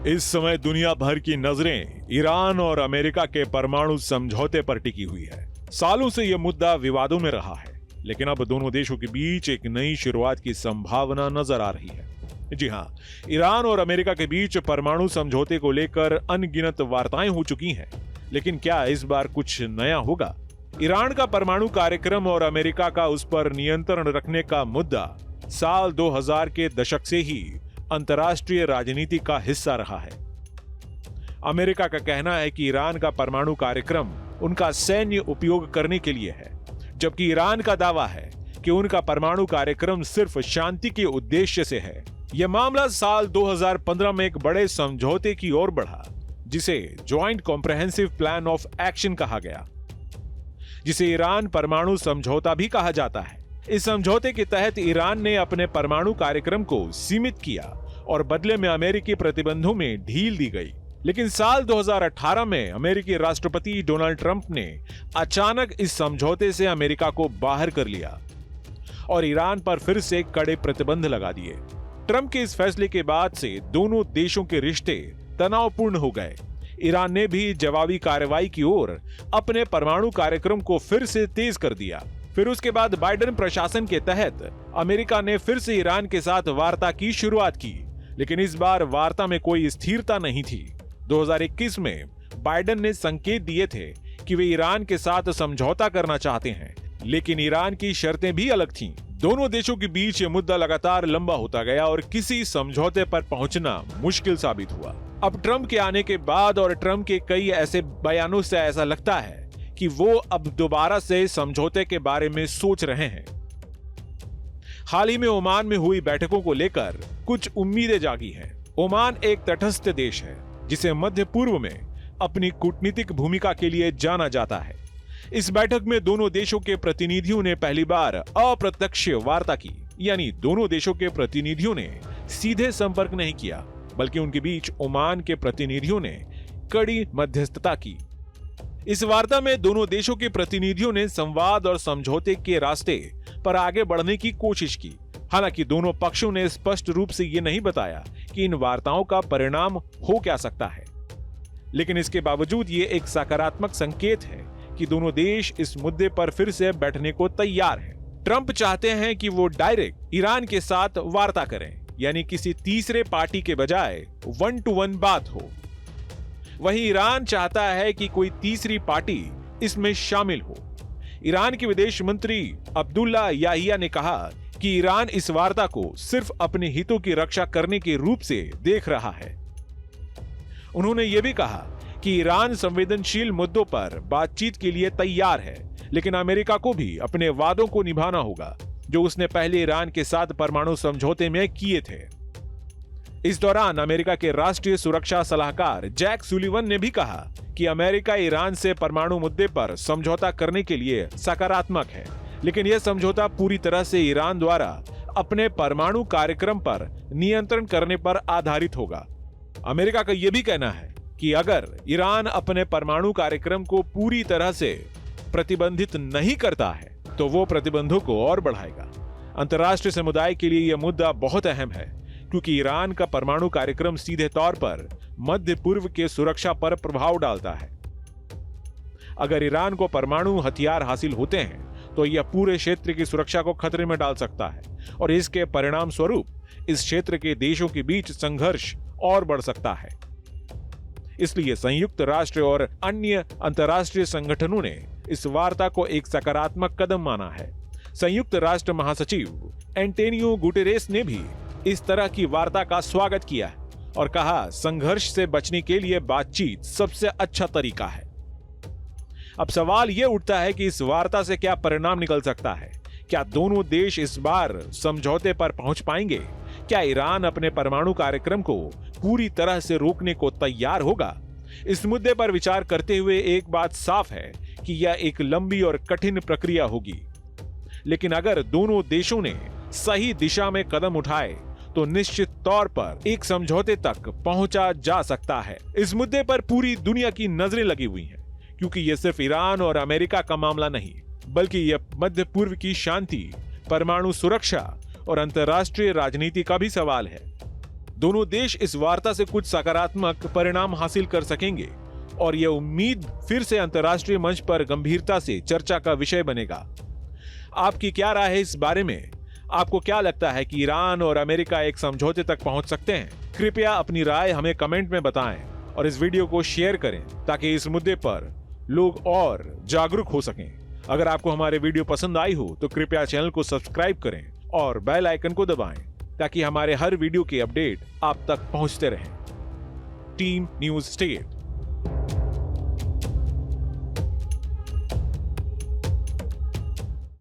इस समय दुनिया भर की नजरें ईरान और अमेरिका के परमाणु समझौते पर टिकी हुई है। सालों से यह मुद्दा विवादों में रहा है, लेकिन अब दोनों देशों के बीच एक नई शुरुआत की संभावना नजर आ रही है। जी हां, ईरान और अमेरिका के बीच परमाणु समझौते को लेकर अनगिनत वार्ताएं हो चुकी हैं, लेकिन क्या इस बार कुछ नया होगा? ईरान का परमाणु कार्यक्रम और अमेरिका का उस पर नियंत्रण रखने का मुद्दा साल 2000 के दशक से ही अंतर्राष्ट्रीय राजनीति का हिस्सा रहा है। अमेरिका का कहना है कि ईरान का परमाणु कार्यक्रम उनका सैन्य उपयोग करने के लिए है, जबकि ईरान का दावा है कि उनका परमाणु कार्यक्रम सिर्फ शांति के उद्देश्य से है। यह मामला साल 2015 में एक बड़े समझौते की ओर बढ़ा, जिसे joint comprehensive plan of action कहा गया, जिसे ईरान परमाणु समझौता भी कहा जाता है। इस समझौते के तहत ईरान ने अपने परमाणु कार्यक्रम को सीमित किया और बदले में अमेरिकी प्रतिबंधों में ढील दी गई। लेकिन साल 2018 में अमेरिकी राष्ट्रपति डोनाल्ड ट्रंप ने अचानक इस समझौते से अमेरिका को बाहर कर लिया और ईरान पर फिर से कड़े प्रतिबंध लगा दिए। ट्रंप के इस फैसले के बाद से दोनों देशों के रिश्ते तनावपूर्ण हो गए। ईरान ने भी जवाबी कार्रवाई की ओर अपने परमाणु कार्यक्रम को फिर से तेज कर दिया। फिर उसके बाद बाइडेन प्रशासन के तहत अमेरिका ने फिर से ईरान के साथ वार्ता की शुरुआत की, लेकिन इस बार वार्ता में कोई स्थिरता नहीं थी। 2021 में बाइडेन ने संकेत दिए थे कि वे ईरान के साथ समझौता करना चाहते हैं, लेकिन ईरान की शर्तें भी अलग थीं। दोनों देशों के बीच ये मुद्दा लगातार लंबा होता गया और किसी समझौते पर पहुंचना मुश्किल साबित हुआ। अब ट्रंप के आने के बाद और ट्रंप के कई ऐसे बयानों से ऐसा लगता है कि वो अब दोबारा से समझौते के बारे में सोच रहे हैं। हाल ही में ओमान में हुई बैठकों को लेकर कुछ उम्मीदें जागी हैं। ओमान एक तटस्थ देश है, जिसे मध्य पूर्व में अपनी कूटनीतिक भूमिका के लिए जाना जाता है। इस बैठक में दोनों देशों के प्रतिनिधियों ने पहली बार अप्रत्यक्ष वार्ता की, यानी दोनों देशों के प्रतिनिधियों ने सीधे संपर्क नहीं किया, बल्कि उनके बीच ओमान के प्रतिनिधियों ने कड़ी मध्यस्थता की। इस वार्ता में दोनों देशों के प्रतिनिधियों ने संवाद और समझौते के रास्ते पर आगे बढ़ने की कोशिश की। हालांकि दोनों पक्षों ने स्पष्ट रूप से यह नहीं बताया कि इन वार्ताओं का परिणाम हो क्या सकता है, लेकिन इसके बावजूद ये एक सकारात्मक संकेत है कि दोनों देश इस मुद्दे पर फिर से बैठने को तैयार हैं। ट्रंप चाहते हैं कि वो डायरेक्ट ईरान के साथ वार्ता करें, यानी किसी तीसरे पार्टी के बजाय 1-to-1 बात हो। वहीं ईरान चाहता है कि कोई तीसरी पार्टी इसमें शामिल हो। ईरान के विदेश मंत्री अब्दुल्ला याहिया ने कहा कि ईरान इस वार्ता को सिर्फ अपने हितों की रक्षा करने के रूप से देख रहा है। उन्होंने यह भी कहा कि ईरान संवेदनशील मुद्दों पर बातचीत के लिए तैयार है, लेकिन अमेरिका को भी अपने वादों को निभाना होगा जो उसने पहले ईरान के साथ परमाणु समझौते में किए थे। इस दौरान अमेरिका के राष्ट्रीय सुरक्षा सलाहकार जैक सुलिवन ने भी कहा कि अमेरिका ईरान से परमाणु मुद्दे पर समझौता करने के लिए सकारात्मक है, लेकिन यह समझौता पूरी तरह से ईरान द्वारा अपने परमाणु कार्यक्रम पर नियंत्रण करने पर आधारित होगा। अमेरिका का यह भी कहना है कि अगर ईरान अपने परमाणु कार्यक्रम को पूरी तरह से प्रतिबंधित नहीं करता है तो वो प्रतिबंधों को और बढ़ाएगा। अंतर्राष्ट्रीय समुदाय के लिए यह मुद्दा बहुत अहम है, क्योंकि ईरान का परमाणु कार्यक्रम सीधे तौर पर मध्य पूर्व के सुरक्षा पर प्रभाव डालता है। अगर ईरान को परमाणु हथियार हासिल होते हैं तो यह पूरे क्षेत्र की सुरक्षा को खतरे में डाल सकता है और इसके परिणाम स्वरूप इस क्षेत्र के देशों के बीच संघर्ष और बढ़ सकता है। इसलिए संयुक्त राष्ट्र और अन्य अंतर्राष्ट्रीय संगठनों ने इस वार्ता को एक सकारात्मक कदम माना है। संयुक्त राष्ट्र महासचिव एंटोनियो गुटेरेस ने भी इस तरह की वार्ता का स्वागत किया है और कहा, संघर्ष से बचने के लिए बातचीत सबसे अच्छा तरीका है। अब सवाल यह उठता है कि इस वार्ता से क्या परिणाम निकल सकता है? क्या दोनों देश इस बार समझौते पर पहुंच पाएंगे? क्या ईरान अपने परमाणु कार्यक्रम को पूरी तरह से रोकने को तैयार होगा? इस मुद्दे पर विचार करते हुए एक बात साफ है कि यह एक लंबी और कठिन प्रक्रिया होगी, लेकिन अगर दोनों देशों ने सही दिशा में कदम उठाए तो निश्चित तौर पर एक समझौते तक पहुंचा जा सकता है। इस मुद्दे पर पूरी दुनिया की नजरें लगी हुई हैं, क्योंकि यह सिर्फ ईरान और अमेरिका का मामला नहीं, बल्कि यह मध्य पूर्व की शांति, परमाणु सुरक्षा और अंतर्राष्ट्रीय राजनीति का भी सवाल है। दोनों देश इस वार्ता से कुछ सकारात्मक परिणाम हासिल कर सकेंगे और यह उम्मीद फिर से अंतर्राष्ट्रीय मंच पर गंभीरता से चर्चा का विषय बनेगा। आपकी क्या राय है इस बारे में? आपको क्या लगता है कि ईरान और अमेरिका एक समझौते तक पहुंच सकते हैं? कृपया अपनी राय हमें कमेंट में बताएं और इस वीडियो को शेयर करें ताकि इस मुद्दे पर लोग और जागरूक हो सकें। अगर आपको हमारे वीडियो पसंद आई हो तो कृपया चैनल को सब्सक्राइब करें और बेल आइकन को दबाएं ताकि हमारे हर वीडियो के अपडेट आप तक पहुंचते रहें। Team news state.